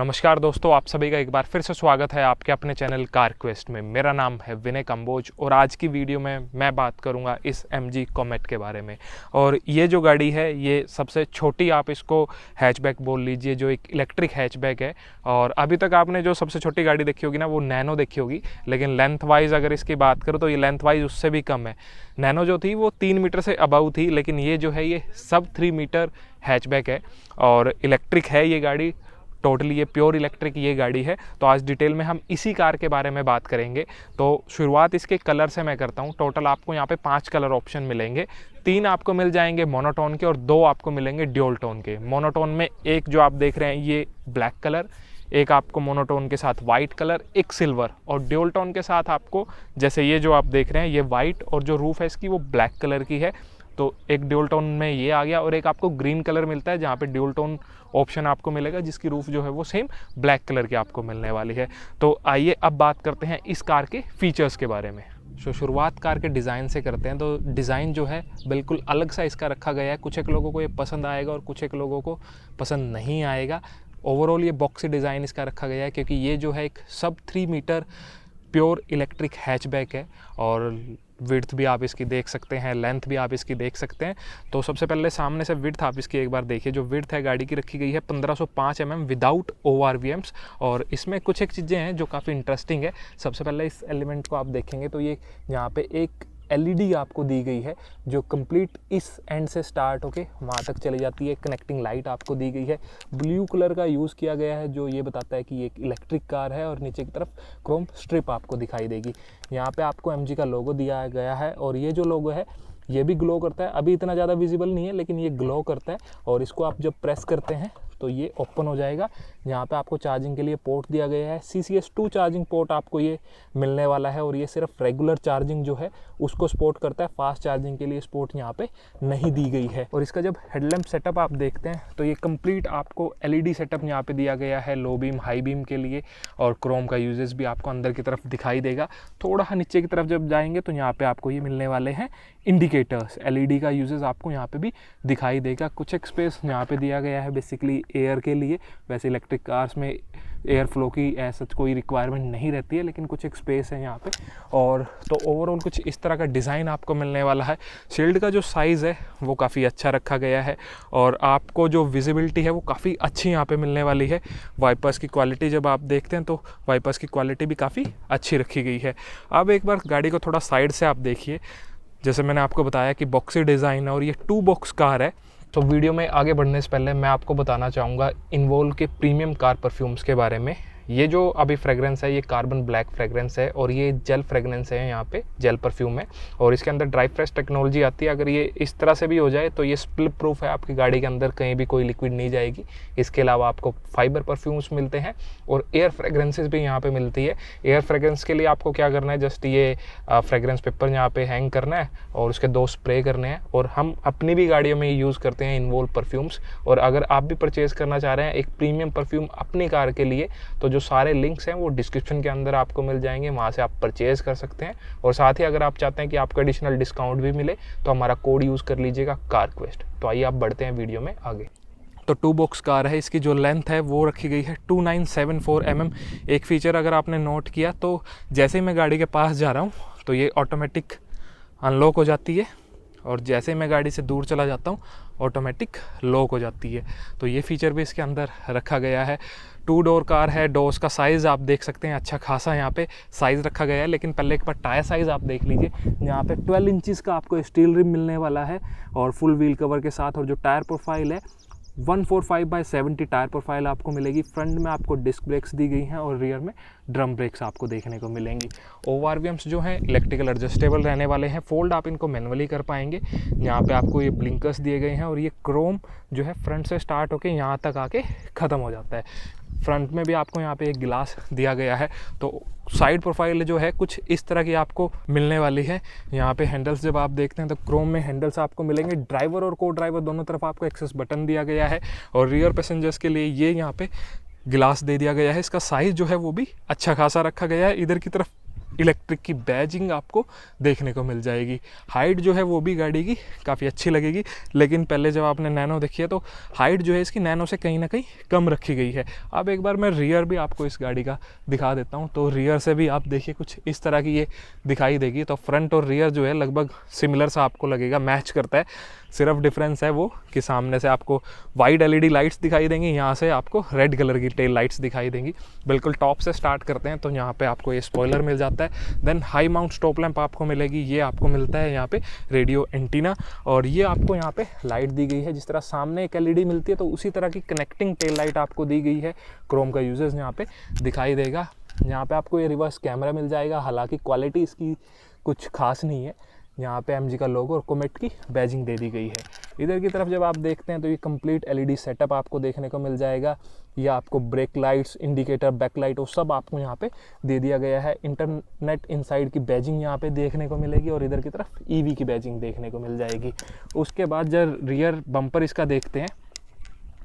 नमस्कार दोस्तों, आप सभी का एक बार फिर से स्वागत है आपके अपने चैनल कार क्वेस्ट में। मेरा नाम है विनय कंबोज और आज की वीडियो में मैं बात करूंगा इस MG कॉमेट के बारे में। और ये जो गाड़ी है ये सबसे छोटी, आप इसको हैचबैक बोल लीजिए, जो एक इलेक्ट्रिक हैचबैक है। और अभी तक आपने जो सबसे छोटी गाड़ी देखी होगी ना, वो नैनो देखी होगी, लेकिन लेंथ वाइज अगर इसकी बात करूँ तो ये लेंथ वाइज उससे भी कम है। नैनो जो थी वो 3 मीटर से अबव थी, लेकिन ये जो है ये सब 3 मीटर हैचबैक है और इलेक्ट्रिक है ये गाड़ी। टोटली ये प्योर इलेक्ट्रिक ये गाड़ी है। तो आज डिटेल में हम इसी कार के बारे में बात करेंगे। तो शुरुआत इसके कलर से मैं करता हूँ। टोटल आपको यहाँ पे 5 कलर ऑप्शन मिलेंगे। 3 आपको मिल जाएंगे मोनोटोन के और 2 आपको मिलेंगे ड्यूल टोन के। मोनोटोन में एक जो आप देख रहे हैं ये ब्लैक कलर, एक आपको मोनोटोन के साथ वाइट कलर, एक सिल्वर, और ड्यूल टोन के साथ आपको जैसे ये जो आप देख रहे हैं ये वाइट और जो रूफ है इसकी वो ब्लैक कलर की है। तो एक ड्यूल टोन में ये आ गया और एक आपको ग्रीन कलर मिलता है जहाँ पे ड्यूल टोन ऑप्शन आपको मिलेगा, जिसकी रूफ जो है वो सेम ब्लैक कलर की आपको मिलने वाली है। तो आइए अब बात करते हैं इस कार के फीचर्स के बारे में। तो शुरुआत कार के डिज़ाइन से करते हैं। तो डिज़ाइन जो है बिल्कुल अलग सा इसका रखा गया है। कुछ एक लोगों को ये पसंद आएगा और कुछ एक लोगों को पसंद नहीं आएगा। ओवरऑल ये बॉक्सी डिज़ाइन इसका रखा गया है क्योंकि ये जो है एक सब 3 मीटर प्योर इलेक्ट्रिक हैचबैक है और विड्थ भी आप इसकी देख सकते हैं, लेंथ भी आप इसकी देख सकते हैं। तो सबसे पहले सामने से विड्थ आप इसकी एक बार देखिए। जो विड्थ है गाड़ी की रखी गई है 1505 mm विदाउट ORVMs। और इसमें कुछ एक चीज़ें हैं जो काफ़ी इंटरेस्टिंग है। सबसे पहले इस एलिमेंट को आप देखेंगे तो ये यहाँ पे एक LED आपको दी गई है जो कंप्लीट इस एंड से स्टार्ट होके वहाँ तक चली जाती है। कनेक्टिंग लाइट आपको दी गई है। ब्लू कलर का यूज़ किया गया है जो ये बताता है कि ये एक इलेक्ट्रिक कार है। और नीचे की तरफ क्रोम स्ट्रिप आपको दिखाई देगी। यहाँ पे आपको MG का लोगो दिया गया है और ये जो लोगो है ये भी ग्लो करता है। अभी इतना ज़्यादा विजिबल नहीं है लेकिन ये ग्लो करता है। और इसको आप जब प्रेस करते हैं तो ये ओपन हो जाएगा। यहाँ पे आपको चार्जिंग के लिए पोर्ट दिया गया है। CCS2 चार्जिंग पोर्ट आपको ये मिलने वाला है और ये सिर्फ रेगुलर चार्जिंग जो है उसको सपोर्ट करता है। फास्ट चार्जिंग के लिए सपोर्ट यहाँ पे नहीं दी गई है। और इसका जब हेडलैम्प सेटअप आप देखते हैं तो ये कंप्लीट आपको LED सेटअप यहाँ पे दिया गया है लो बीम हाई बीम के लिए। और क्रोम का यूजेस भी आपको अंदर की तरफ दिखाई देगा। थोड़ा नीचे की तरफ जब जाएंगे तो यहाँ पे आपको ये मिलने वाले हैं इंडिकेटर्स। LED का यूजेस आपको यहाँ पे भी दिखाई देगा। कुछ एक स्पेस यहाँ पे दिया गया है बेसिकली एयर के लिए। वैसे इलेक्ट्रिक कार्स में एयर फ्लो की ऐसा कोई रिक्वायरमेंट नहीं रहती है, लेकिन कुछ एक स्पेस है यहाँ पे। और तो ओवरऑल कुछ इस तरह का डिज़ाइन आपको मिलने वाला है। शील्ड का जो साइज़ है वो काफ़ी अच्छा रखा गया है और आपको जो विजिबिलिटी है वो काफ़ी अच्छी यहाँ पे मिलने वाली है। वाइपर्स की क्वालिटी जब आप देखते हैं तो वाइपर्स की क्वालिटी भी काफ़ी अच्छी रखी गई है। अब एक बार गाड़ी को थोड़ा साइड से आप देखिए। जैसे मैंने आपको बताया कि बॉक्सी डिज़ाइन है और ये 2 बॉक्स कार है। तो वीडियो में आगे बढ़ने से पहले मैं आपको बताना चाहूँगा इन्वोल्व के प्रीमियम कार परफ्यूम्स के बारे में। ये जो अभी फ्रेगरेंस है ये कार्बन ब्लैक फ्रेगरेंस है और ये जेल फ्रेगरेंस है, यहाँ पे जेल परफ्यूम है। और इसके अंदर ड्राई फ्रेश टेक्नोलॉजी आती है। अगर ये इस तरह से भी हो जाए तो ये स्पिल प्रूफ है, आपकी गाड़ी के अंदर कहीं भी कोई लिक्विड नहीं जाएगी। इसके अलावा आपको फाइबर परफ्यूम्स मिलते हैं और एयर फ्रेगरेंसेस भी यहाँ पे मिलती है। एयर फ्रेगरेंस के लिए आपको क्या करना है, जस्ट ये फ्रेगरेंस पेपर यहाँ पे हैंग करना है और उसके 2 स्प्रे करने हैं। और हम अपनी भी गाड़ियों में यूज़ करते हैं इन्वोल्व परफ्यूम्स। और अगर आप भी परचेज़ करना चाह रहे हैं एक प्रीमियम परफ्यूम अपनी कार के लिए तो सारे लिंक्स हैं वो डिस्क्रिप्शन के अंदर आपको मिल जाएंगे, वहाँ से आप परचेज़ कर सकते हैं। और साथ ही अगर आप चाहते हैं कि आपको एडिशनल डिस्काउंट भी मिले तो हमारा कोड यूज़ कर लीजिएगा कार क्वेस्ट। तो आइए आप बढ़ते हैं वीडियो में आगे। तो 2 बॉक्स कार है। इसकी जो लेंथ है वो रखी गई है 2974 mm। एक फीचर अगर आपने नोट किया तो जैसे ही मैं गाड़ी के पास जा रहा हूँ तो ये ऑटोमेटिक अनलॉक हो जाती है और जैसे ही मैं गाड़ी से दूर चला जाता हूँ ऑटोमेटिक लॉक हो जाती है। तो ये फीचर भी इसके अंदर रखा गया है। 2 डोर कार है। डोर्स का साइज़ आप देख सकते हैं अच्छा खासा यहाँ पे साइज़ रखा गया है। लेकिन पहले एक बार टायर साइज़ आप देख लीजिए। यहाँ पे 12 इंचज़ का आपको स्टील रिम मिलने वाला है और फुल व्हील कवर के साथ। और जो टायर प्रोफाइल है 145/70 टायर प्रोफाइल आपको मिलेगी। फ्रंट में आपको डिस्क ब्रेक्स दी गई हैं और रियर में ड्रम ब्रेक्स आपको देखने को मिलेंगी। ORVMs जो हैं इलेक्ट्रिकल एडजस्टेबल रहने वाले हैं। फोल्ड आप इनको मैनुअली कर पाएंगे। यहाँ पे आपको ये ब्लिंकर्स दिए गए हैं और ये क्रोम जो है फ्रंट से स्टार्ट होके यहाँ तक आके ख़त्म हो जाता है। फ्रंट में भी आपको यहाँ पे एक गिलास दिया गया है। तो साइड प्रोफाइल जो है कुछ इस तरह की आपको मिलने वाली है। यहाँ पे हैंडल्स जब आप देखते हैं तो क्रोम में हैंडल्स आपको मिलेंगे। ड्राइवर और को ड्राइवर दोनों तरफ आपको एक्सेस बटन दिया गया है। और रियर पैसेंजर्स के लिए ये यहाँ पे गिलास दे दिया गया है। इसका साइज़ जो है वो भी अच्छा खासा रखा गया है। इधर की तरफ इलेक्ट्रिक की बैजिंग आपको देखने को मिल जाएगी। हाइट जो है वो भी गाड़ी की काफ़ी अच्छी लगेगी, लेकिन पहले जब आपने नैनो देखी है तो हाइट जो है इसकी नैनो से कहीं ना कहीं कम रखी गई है। अब एक बार मैं रियर भी आपको इस गाड़ी का दिखा देता हूँ। तो रियर से भी आप देखिए कुछ इस तरह की ये दिखाई देगी। तो फ्रंट और रियर जो है लगभग सिमिलर सा आपको लगेगा, मैच करता है। सिर्फ डिफरेंस है वो कि सामने से आपको वाइड एलईडी लाइट्स दिखाई देंगी, यहाँ से आपको रेड कलर की टेल लाइट्स दिखाई देंगी। बिल्कुल टॉप से स्टार्ट करते हैं तो यहाँ पे आपको ये स्पॉइलर मिल जाता है। Then high mount stop lamp आपको मिलेगी, ये आपको मिलता है यहाँ पे रेडियो एंटीना, और ये आपको यहाँ पे लाइट दी गई है। जिस तरह सामने एक एलईडी मिलती है तो उसी तरह की कनेक्टिंग टेल लाइट आपको दी गई है। क्रोम का यूजेस यहाँ पे दिखाई देगा। यहाँ पे आपको ये रिवर्स कैमरा मिल जाएगा, हालांकि क्वालिटी इसकी कुछ खास नहीं है। यहाँ पे MG का लोगो और कोमेट की बैजिंग दे दी गई है। इधर की तरफ जब आप देखते हैं तो ये कंप्लीट LED सेटअप आपको देखने को मिल जाएगा। ये आपको ब्रेक लाइट्स, इंडिकेटर, बैकलाइट वो सब आपको यहाँ पे दे दिया गया है। इंटरनेट इनसाइड की बैजिंग यहाँ पे देखने को मिलेगी, और इधर की तरफ EV की बैजिंग देखने को मिल जाएगी। उसके बाद जब रियर बम्पर इसका देखते हैं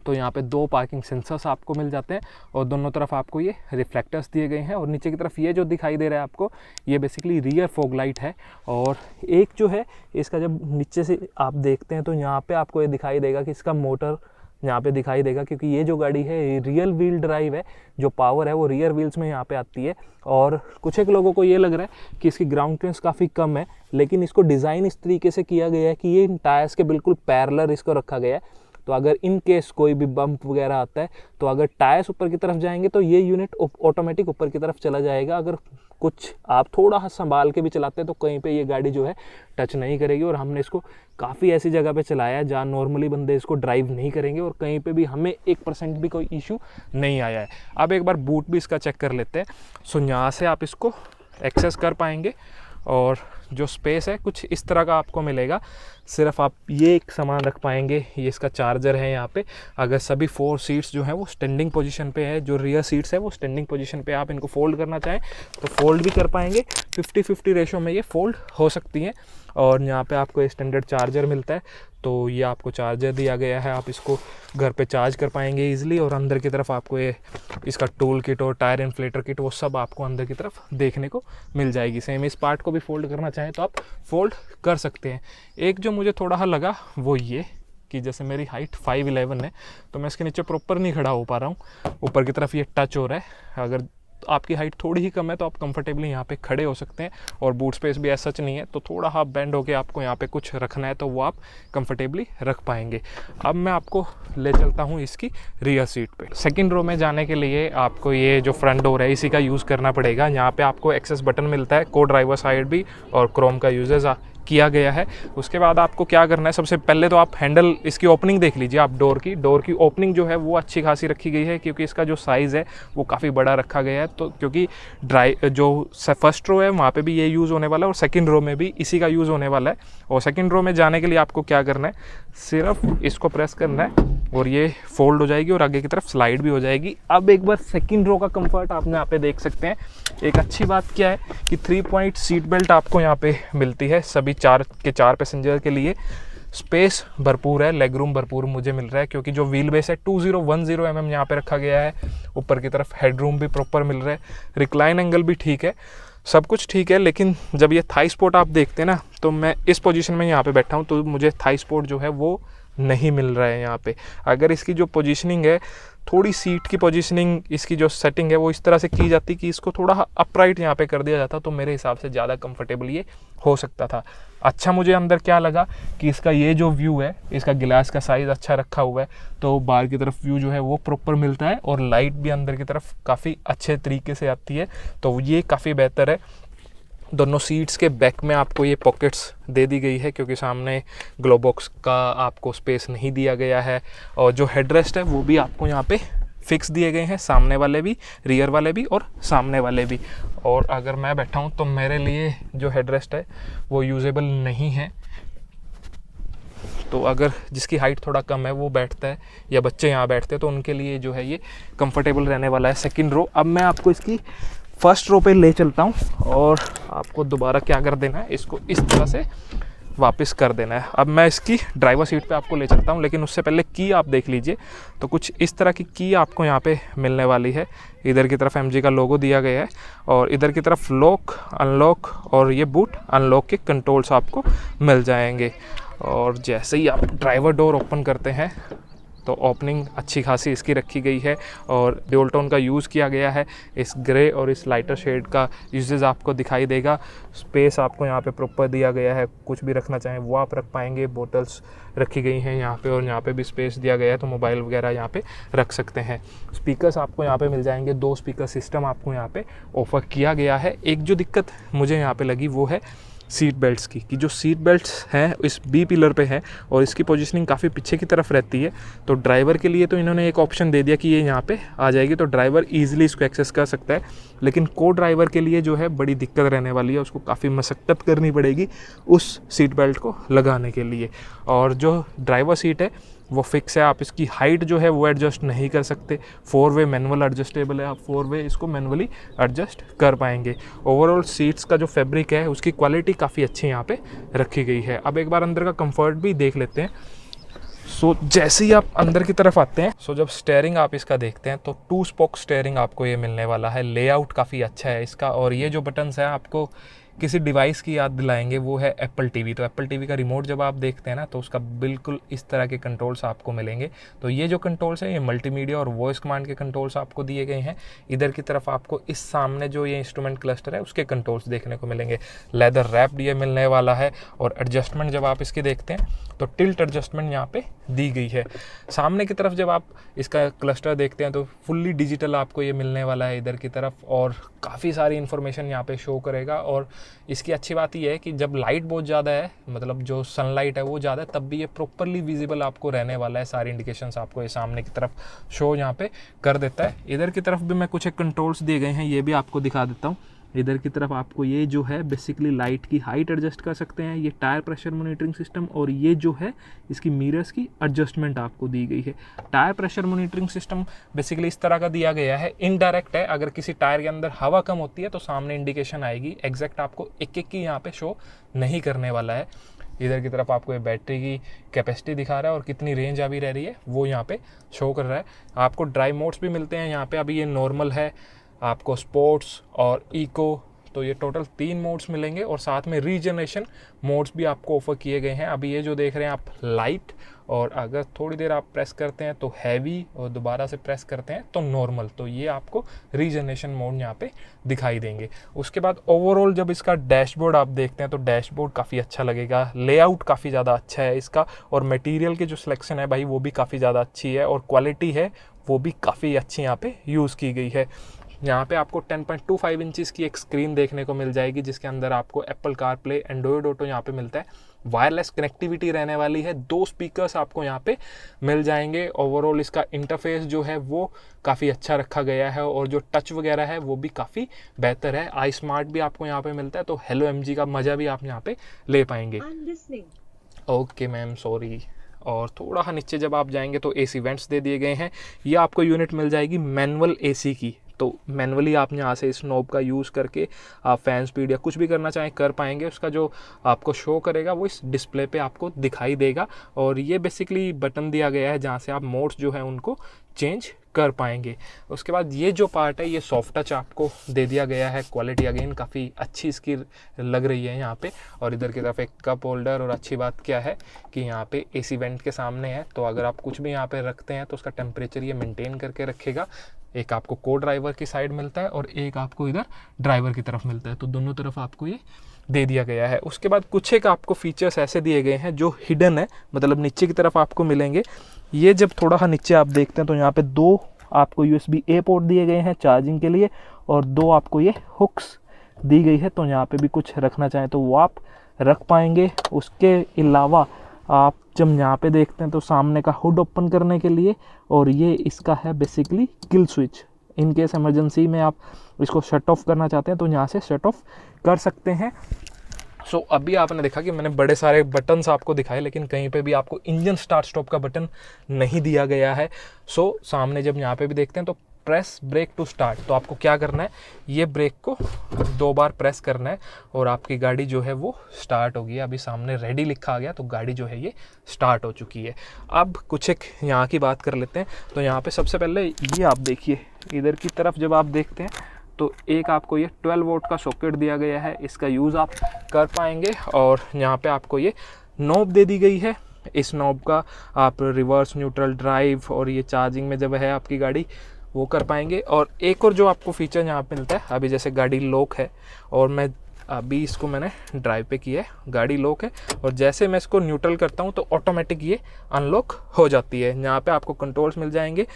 तो यहाँ पे 2 पार्किंग सेंसर्स आपको मिल जाते हैं, और दोनों तरफ आपको ये रिफ्लेक्टर्स दिए गए हैं। और नीचे की तरफ ये जो दिखाई दे रहा है आपको, ये बेसिकली रियर फॉग लाइट है। और एक जो है इसका जब नीचे से आप देखते हैं तो यहाँ पे आपको ये दिखाई देगा कि इसका मोटर यहाँ पे दिखाई देगा, क्योंकि ये जो गाड़ी है ये रियल व्हील ड्राइव है। जो पावर है वो रियर व्हील्स में यहाँ पे आती है। और कुछ एक लोगों को ये लग रहा है कि इसकी ग्राउंड क्लियरेंस काफ़ी कम है, लेकिन इसको डिज़ाइन इस तरीके से किया गया है कि ये इन टायर्स के बिल्कुल पैरेलल इसको रखा गया है। तो अगर इन केस कोई भी बम्प वगैरह आता है तो अगर टायर्स ऊपर की तरफ जाएंगे तो ये यूनिट ऑटोमेटिक ऊपर की तरफ चला जाएगा। अगर कुछ आप थोड़ा संभाल के भी चलाते हैं तो कहीं पे ये गाड़ी जो है टच नहीं करेगी। और हमने इसको काफ़ी ऐसी जगह पे चलाया है जहाँ नॉर्मली बंदे इसको ड्राइव नहीं करेंगे, और कहीं पे भी हमें 1% भी कोई इशू नहीं आया है। अब एक बार बूट भी इसका चेक कर लेते हैं। सो यहाँ से आप इसको एक्सेस कर पाएंगे, और जो स्पेस है कुछ इस तरह का आपको मिलेगा। सिर्फ आप ये एक सामान रख पाएंगे, ये इसका चार्जर है यहाँ पे। अगर सभी 4 सीट्स जो हैं वो स्टैंडिंग पोजीशन पे है, जो रियर सीट्स है वो स्टैंडिंग पोजीशन पे, आप इनको फोल्ड करना चाहें तो फोल्ड भी कर पाएंगे। 50-50 रेशो में ये फोल्ड हो सकती हैं। और यहाँ पे आपको स्टैंडर्ड चार्जर मिलता है, तो ये आपको चार्जर दिया गया है, आप इसको घर पे चार्ज कर पाएंगे ईजिली। और अंदर की तरफ आपको ये इसका टूल किट और टायर इन्फ्लेटर किट वो सब आपको अंदर की तरफ देखने को मिल जाएगी। सेम इस पार्ट को भी फोल्ड करना चाहें तो आप फोल्ड कर सकते हैं। एक जो मुझे थोड़ा लगा वो ये कि जैसे मेरी हाइट 5'11" है, तो मैं इसके नीचे प्रॉपर नहीं खड़ा हो पा रहा हूँ, ऊपर की तरफ ये टच हो रहा है। अगर आपकी हाइट थोड़ी ही कम है तो आप कंफर्टेबली यहाँ पे खड़े हो सकते हैं, और बूट स्पेस भी ऐसा सच नहीं है, तो थोड़ा हाफ बेंड होके आपको यहाँ पे कुछ रखना है तो वो आप कंफर्टेबली रख पाएंगे। अब मैं आपको ले चलता हूँ इसकी रियर सीट पे। सेकंड रो में जाने के लिए आपको ये जो फ्रंट डोर है इसी का यूज़ करना पड़ेगा। यहाँ पे आपको एक्सेस बटन मिलता है, को ड्राइवर साइड भी, और क्रोम का यूजेस किया गया है। उसके बाद आपको क्या करना है, सबसे पहले तो आप हैंडल इसकी ओपनिंग देख लीजिए। आप डोर की ओपनिंग जो है वो अच्छी खासी रखी गई है, क्योंकि इसका जो साइज़ है वो काफ़ी बड़ा रखा गया है। तो क्योंकि जो फर्स्ट रो है वहाँ पे भी ये यूज़ होने वाला है, और सेकंड रो में भी इसी का यूज़ होने वाला है। और सेकंड रो में जाने के लिए आपको क्या करना है, सिर्फ इसको प्रेस करना है और ये फोल्ड हो जाएगी और आगे की तरफ स्लाइड भी हो जाएगी। अब एक बार सेकंड रो का कंफर्ट आप यहाँ पे देख सकते हैं। एक अच्छी बात क्या है कि 3 पॉइंट सीट बेल्ट आपको यहाँ पे मिलती है सभी 4 पैसेंजर के लिए। स्पेस भरपूर है, लेग रूम भरपूर मुझे मिल रहा है, क्योंकि जो व्हील बेस है 2010 mm यहाँ पे रखा गया है। ऊपर की तरफ हेड रूम भी प्रॉपर मिल रहा है, रिक्लाइन एंगल भी ठीक है, सब कुछ ठीक है। लेकिन जब ये थाई स्पोर्ट आप देखते हैं ना, तो मैं इस पोजीशन में यहाँ पे बैठा हूँ तो मुझे थाई स्पोर्ट जो है वो नहीं मिल रहा है यहाँ पे। अगर इसकी जो पोजीशनिंग है, थोड़ी सीट की पोजीशनिंग, इसकी जो सेटिंग है वो इस तरह से की जाती कि इसको थोड़ा अपराइट यहाँ पे कर दिया जाता, तो मेरे हिसाब से ज़्यादा कंफर्टेबल ये हो सकता था। अच्छा मुझे अंदर क्या लगा कि इसका ये जो व्यू है, इसका गिलास का साइज़ अच्छा रखा हुआ है, तो बाहर की तरफ व्यू जो है वो प्रॉपर मिलता है, और लाइट भी अंदर की तरफ काफ़ी अच्छे तरीके से आती है, तो ये काफ़ी बेहतर है। दोनों सीट्स के बैक में आपको ये पॉकेट्स दे दी गई है, क्योंकि सामने ग्लो बॉक्स का आपको स्पेस नहीं दिया गया है। और जो हेडरेस्ट है वो भी आपको यहाँ पे फिक्स दिए गए हैं, सामने वाले भी, रियर वाले भी और सामने वाले भी। और अगर मैं बैठा हूँ तो मेरे लिए जो हेडरेस्ट है वो यूजेबल नहीं है, तो अगर जिसकी हाइट थोड़ा कम है वो बैठता है या बच्चे यहाँ बैठते हैं तो उनके लिए जो है ये कंफर्टेबल रहने वाला है सेकंड रो। अब मैं आपको इसकी फर्स्ट रो पे ले चलता हूँ, और आपको दोबारा क्या कर देना है, इसको इस तरह से वापस कर देना है। अब मैं इसकी ड्राइवर सीट पे आपको ले चलता हूँ, लेकिन उससे पहले की आप देख लीजिए। तो कुछ इस तरह की आपको यहाँ पे मिलने वाली है। इधर की तरफ MG का लोगो दिया गया है और इधर की तरफ लॉक, अनलॉक और ये बूट अनलॉक के कंट्रोल्स आपको मिल जाएंगे। और जैसे ही आप ड्राइवर डोर ओपन करते हैं तो ओपनिंग अच्छी खासी इसकी रखी गई है और ड्यूल टोन का यूज़ किया गया है। इस ग्रे और इस लाइटर शेड का यूजेस आपको दिखाई देगा। स्पेस आपको यहाँ पे प्रॉपर दिया गया है, कुछ भी रखना चाहें वो आप रख पाएंगे। बोतल्स रखी गई हैं यहाँ पे और यहाँ पे भी स्पेस दिया गया है, तो मोबाइल वगैरह यहाँ पे रख सकते हैं। स्पीकर्स आपको यहाँ पे मिल जाएंगे, 2 स्पीकर सिस्टम आपको यहाँ पे ऑफर किया गया है। एक जो दिक्कत मुझे यहाँ पे लगी वो है सीट बेल्ट्स की, कि जो सीट बेल्ट्स हैं इस बी पिलर पे हैं और इसकी पोजीशनिंग काफ़ी पीछे की तरफ रहती है। तो ड्राइवर के लिए तो इन्होंने एक ऑप्शन दे दिया कि ये यहाँ पे आ जाएगी, तो ड्राइवर इजीली इसको एक्सेस कर सकता है। लेकिन को ड्राइवर के लिए जो है बड़ी दिक्कत रहने वाली है, उसको काफ़ी मशक्क़त करनी पड़ेगी उस सीट बेल्ट को लगाने के लिए। और जो ड्राइवर सीट है वो फिक्स है, आप इसकी हाइट जो है वो एडजस्ट नहीं कर सकते। 4 वे मैनुअल एडजस्टेबल है, आप 4 वे इसको मैनुअली एडजस्ट कर पाएंगे। ओवरऑल सीट्स का जो फैब्रिक है उसकी क्वालिटी काफ़ी अच्छी यहाँ पे रखी गई है। अब एक बार अंदर का कंफर्ट भी देख लेते हैं। सो जैसे ही आप अंदर की तरफ आते हैं, जब स्टेयरिंग आप इसका देखते हैं तो 2 स्पोक स्टेयरिंग आपको ये मिलने वाला है। लेआउट काफ़ी अच्छा है इसका और ये जो बटन्स हैं आपको किसी डिवाइस की याद दिलाएंगे, वो है एप्पल टीवी। तो एप्पल टीवी का रिमोट जब आप देखते हैं ना तो उसका बिल्कुल इस तरह के कंट्रोल्स आपको मिलेंगे। तो ये जो कंट्रोल्स हैं ये मल्टीमीडिया और वॉइस कमांड के कंट्रोल्स आपको दिए गए हैं। इधर की तरफ आपको इस सामने जो ये इंस्ट्रूमेंट क्लस्टर है उसके कंट्रोल्स देखने को मिलेंगे। लेदर रैप्ड ये मिलने वाला है और एडजस्टमेंट जब आप इसकी देखते हैं तो टिल्ट एडजस्टमेंट यहाँ पे दी गई है। सामने की तरफ जब आप इसका क्लस्टर देखते हैं तो फुल्ली डिजिटल आपको ये मिलने वाला है इधर की तरफ, और काफ़ी सारी इन्फॉर्मेशन यहाँ पे शो करेगा। और इसकी अच्छी बात ये है कि जब लाइट बहुत ज़्यादा है, मतलब जो सनलाइट है वो ज़्यादा है, तब भी ये प्रॉपरली विजिबल आपको रहने वाला है। सारी इंडिकेशंस आपको ये सामने की तरफ शो यहाँ पे कर देता है। इधर की तरफ भी मैं कुछ एक कंट्रोल्स दिए गए हैं, ये भी आपको दिखा देता हूँ। इधर की तरफ आपको ये जो है बेसिकली लाइट की हाइट एडजस्ट कर सकते हैं, ये टायर प्रेशर मॉनिटरिंग सिस्टम, और ये जो है इसकी मिरर्स की एडजस्टमेंट आपको दी गई है। Tyre pressure monitoring system basically इस तरह का दिया गया है, इनडायरेक्ट है। अगर किसी टायर के अंदर हवा कम होती है तो सामने इंडिकेशन आएगी, एग्जैक्ट आपको एक की यहाँ पे शो नहीं करने वाला है। इधर की तरफ आपको ये बैटरी की कैपेसिटी दिखा रहा है और कितनी रेंज अभी रह रही है वो यहाँ पे शो कर रहा है। आपको ड्राइव मोड्स भी मिलते हैं यहाँ पे। अभी ये नॉर्मल है, आपको स्पोर्ट्स और इको, तो ये टोटल 3 मोड्स मिलेंगे और साथ में रीजनरेशन मोड्स भी आपको ऑफर किए गए हैं। अभी ये जो देख रहे हैं आप लाइट, और अगर थोड़ी देर आप प्रेस करते हैं तो हैवी और दोबारा से प्रेस करते हैं तो नॉर्मल, तो ये आपको रीजनरेशन मोड यहाँ पे दिखाई देंगे। उसके बाद ओवरऑल जब इसका डैशबोर्ड आप देखते हैं तो डैशबोर्ड काफ़ी अच्छा लगेगा, लेआउट काफ़ी ज़्यादा अच्छा है इसका, और मटेरियल की जो सिलेक्शन है भाई वो भी काफ़ी ज़्यादा अच्छी है, और क्वालिटी है वो भी काफ़ी अच्छी यहाँ पे यूज़ की गई है। यहाँ पे आपको 10.25 इंचज़ की एक स्क्रीन देखने को मिल जाएगी जिसके अंदर आपको एप्पल कारप्ले, एंड्रॉयड ऑटो यहाँ पे मिलता है, वायरलेस कनेक्टिविटी रहने वाली है, 2 स्पीकर्स आपको यहाँ पे मिल जाएंगे। ओवरऑल इसका इंटरफेस जो है वो काफ़ी अच्छा रखा गया है और जो टच वगैरह है वो भी काफ़ी बेहतर है। आई स्मार्ट भी आपको यहाँ पे मिलता है, तो हेलो MG का मज़ा भी आप यहाँ पे ले पाएंगे। Okay ma'am, sorry. और थोड़ा नीचे जब आप जाएंगे तो AC वेंट्स दे दिए गए हैं। ये आपको यूनिट मिल जाएगी मैनुअल AC की, तो मैनुअली आप यहाँ से इस नॉब का यूज़ करके आप फैन स्पीड या कुछ भी करना चाहें कर पाएंगे। उसका जो आपको शो करेगा वो इस डिस्प्ले पे आपको दिखाई देगा, और ये बेसिकली बटन दिया गया है जहाँ से आप मोड्स जो है उनको चेंज कर पाएंगे। उसके बाद ये जो पार्ट है ये सॉफ्ट टच आपको दे दिया गया है। क्वालिटी अगेन काफ़ी अच्छी इसकी लग रही है यहाँ पे। और इधर की तरफ एक कप होल्डर, और अच्छी बात क्या है कि यहाँ पे AC वेंट के सामने है, तो अगर आप कुछ भी यहाँ पे रखते हैं तो उसका टेम्परेचर ये मेंटेन करके रखेगा। एक आपको को ड्राइवर की साइड मिलता है और एक आपको इधर ड्राइवर की तरफ मिलता है, तो दोनों तरफ आपको ये दे दिया गया है। उसके बाद कुछ एक आपको फीचर्स ऐसे दिए गए हैं जो हिडन है, मतलब नीचे की तरफ आपको मिलेंगे। ये जब थोड़ा नीचे आप देखते हैं तो यहाँ पे 2 आपको USB-A पोर्ट दिए गए हैं चार्जिंग के लिए, और 2 आपको ये हुक्स दी गई है, तो यहाँ पे भी कुछ रखना चाहें तो वो आप रख पाएंगे। उसके अलावा आप जब यहाँ पे देखते हैं तो सामने का हुड ओपन करने के लिए, और ये इसका है basically kill switch. In case emergency में आप इसको शट ऑफ करना चाहते हैं तो यहाँ से शट ऑफ कर सकते हैं। सो अभी आपने देखा कि मैंने बड़े सारे बटन्स आपको दिखाए, लेकिन कहीं पे भी आपको इंजन स्टार्ट स्टॉप का बटन नहीं दिया गया है। सो सामने जब यहाँ पे भी देखते हैं तो प्रेस ब्रेक टू स्टार्ट। तो आपको क्या करना है, ये ब्रेक को 2 बार प्रेस करना है और आपकी गाड़ी जो है वो स्टार्ट होगी। अभी सामने रेडी लिखा आ गया, तो गाड़ी जो है ये स्टार्ट हो चुकी है। अब कुछ एक यहाँ की बात कर लेते हैं। तो यहाँ पे सबसे पहले ये आप देखिए, इधर की तरफ जब आप देखते हैं तो एक आपको ये 12 वोल्ट का सॉकेट दिया गया है, इसका यूज़ आप कर पाएंगे। और यहाँ पे आपको ये नॉब दे दी गई है, इस नॉब का आप रिवर्स, न्यूट्रल, ड्राइव और ये चार्जिंग में जब है आपकी गाड़ी वो कर पाएंगे। और एक और जो आपको फीचर यहाँ पे मिलता है, अभी जैसे गाड़ी लॉक है और मैं अभी इसको मैंने ड्राइव पे किया है, गाड़ी लॉक है और जैसे मैं इसको न्यूट्रल करता हूँ तो ऑटोमेटिक ये अनलॉक हो जाती है। यहाँ पे आपको कंट्रोल्स मिल जाएंगे,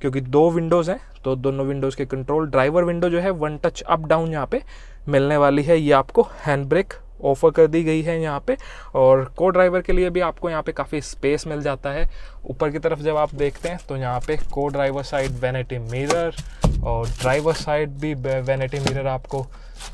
क्योंकि 2 विंडोज़ हैं तो दोनों विंडोज़ के कंट्रोल। ड्राइवर विंडो जो है 1 टच अप डाउन यहाँ पे मिलने वाली है। ये आपको हैंड ब्रेक ऑफर कर दी गई है यहाँ पे। और को ड्राइवर के लिए भी आपको यहाँ पे काफ़ी स्पेस मिल जाता है। ऊपर की तरफ जब आप देखते हैं तो यहाँ पे को ड्राइवर साइड वैनिटी मिरर और ड्राइवर साइड भी वैनिटी मिरर आपको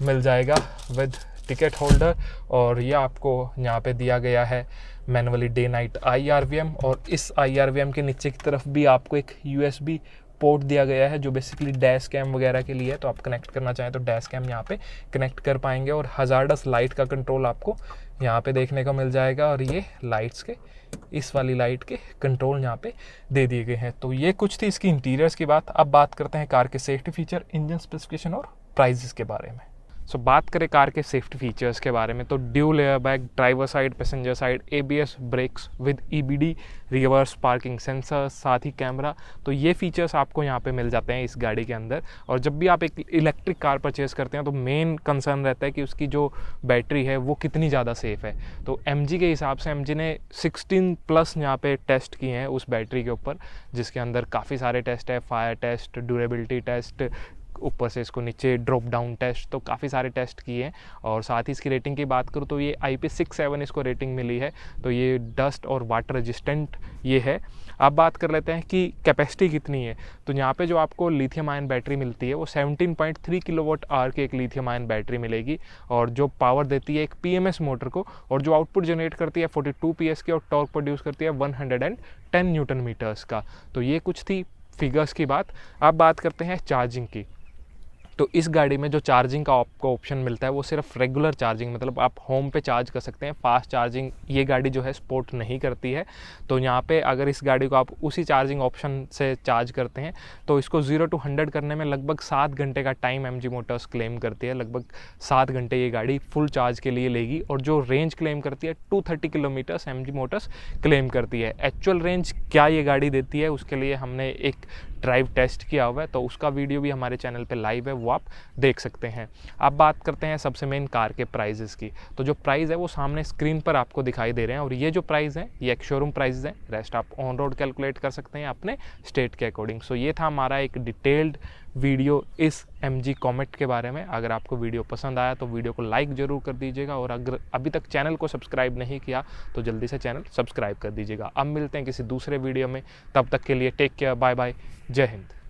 मिल जाएगा विद टिकट होल्डर। और ये आपको यहाँ पे दिया गया है मैनुअली डे नाइट IRVM। और इस IRVM के नीचे की तरफ भी आपको एक USB पोर्ट दिया गया है जो बेसिकली डैश कैम वगैरह के लिए है। तो आप कनेक्ट करना चाहें तो डैश कैम यहाँ पे कनेक्ट कर पाएंगे। और हजार्डस लाइट का कंट्रोल आपको यहाँ पे देखने को मिल जाएगा। और ये लाइट्स के, इस वाली लाइट के कंट्रोल यहाँ पे दे दिए गए हैं। तो ये कुछ थी इसकी इंटीरियर्स की बात। अब बात करते हैं कार के सेफ्टी फीचर, इंजन स्पेसिफिकेशन और प्राइजेस के बारे में। सो बात करें कार के सेफ्टी फीचर्स के बारे में तो dual airbag, driver side, passenger side, ABS brakes with EBD, reverse parking sensor, साथ ही कैमरा। तो ये फीचर्स आपको यहाँ पे मिल जाते हैं इस गाड़ी के अंदर। और जब भी आप एक इलेक्ट्रिक कार परचेज करते हैं तो मेन कंसर्न रहता है कि उसकी जो बैटरी है वो कितनी ज़्यादा सेफ़ है। तो MG के हिसाब से MG ने 16+ यहाँ पे टेस्ट किए हैं उस बैटरी के ऊपर, जिसके अंदर काफ़ी सारे टेस्ट है, फायर टेस्ट, ड्यूरेबिलिटी टेस्ट, ऊपर से इसको नीचे ड्रॉप डाउन टेस्ट, तो काफ़ी सारे टेस्ट किए हैं। और साथ ही इसकी रेटिंग की बात करूँ तो ये IP67 इसको रेटिंग मिली है। तो ये डस्ट और वाटर रेजिस्टेंट ये है। अब बात कर लेते हैं कि कैपेसिटी कितनी है। तो यहाँ पे जो आपको लिथियम आयन बैटरी मिलती है वो 17.3 kWh की एक लिथियम आयन बैटरी मिलेगी और जो पावर देती है एक PMS मोटर को, और जो आउटपुट जनरेट करती है 42 PS की, और टॉर्क प्रोड्यूस करती है 110 न्यूटन मीटर्स का। तो ये कुछ थी फिगर्स की बात। अब बात करते हैं चार्जिंग की। तो इस गाड़ी में जो चार्जिंग का आपको ऑप्शन मिलता है वो सिर्फ रेगुलर चार्जिंग, मतलब आप होम पे चार्ज कर सकते हैं। फास्ट चार्जिंग ये गाड़ी जो है सपोर्ट नहीं करती है। तो यहाँ पे अगर इस गाड़ी को आप उसी चार्जिंग ऑप्शन से चार्ज करते हैं तो इसको 0 to 100 करने में लगभग 7 घंटे का टाइम MG मोटर्स क्लेम करती है। लगभग 7 घंटे ये गाड़ी फुल चार्ज के लिए लेगी। और जो रेंज क्लेम करती है 230 किलोमीटर्स MG मोटर्स क्लेम करती है। एक्चुअल रेंज क्या ये गाड़ी देती है उसके लिए हमने एक ड्राइव टेस्ट किया हुआ है, तो उसका वीडियो भी हमारे चैनल पे लाइव है, वो आप देख सकते हैं। अब बात करते हैं सबसे मेन कार के प्राइजेस की। तो जो प्राइस है वो सामने स्क्रीन पर आपको दिखाई दे रहे हैं और ये जो प्राइस है ये एक शोरूम प्राइस है, रेस्ट आप ऑन रोड कैलकुलेट कर सकते हैं अपने स्टेट के अकॉर्डिंग। सो ये था हमारा एक डिटेल्ड वीडियो इस MG कॉमेट के बारे में। अगर आपको वीडियो पसंद आया तो वीडियो को लाइक ज़रूर कर दीजिएगा और अगर अभी तक चैनल को सब्सक्राइब नहीं किया तो जल्दी से चैनल सब्सक्राइब कर दीजिएगा। अब मिलते हैं किसी दूसरे वीडियो में, तब तक के लिए टेक केयर, बाय बाय, जय हिंद।